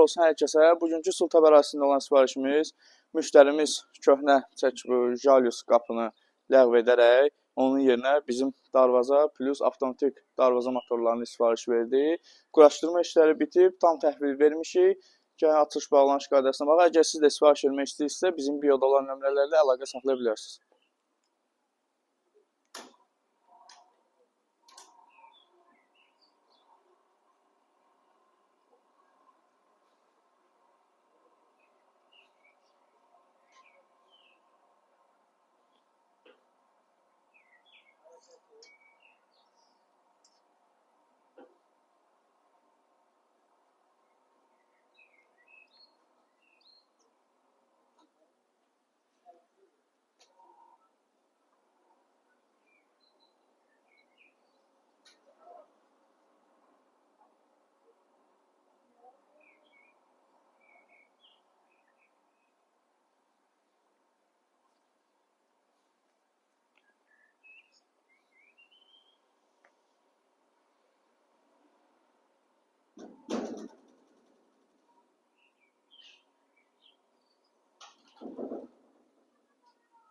olsun hər kəsə. Bugünkü Sultab ərazisində olan sifarişimiz müştərimiz köhnə Jalus qapını ləğv edərək onun yerinə bizim darvaza plus avtomatik darvaza motorlarını sifariş verdi. Quraşdırma işləri bitib, tam təhvil vermişik. Gəlin açılış bağlanış qaydasına bax. Əgər siz də sifariş vermək istəyirsinizsə bizim bioda olan nömrələrlə əlaqə saxlaya bilərsiniz.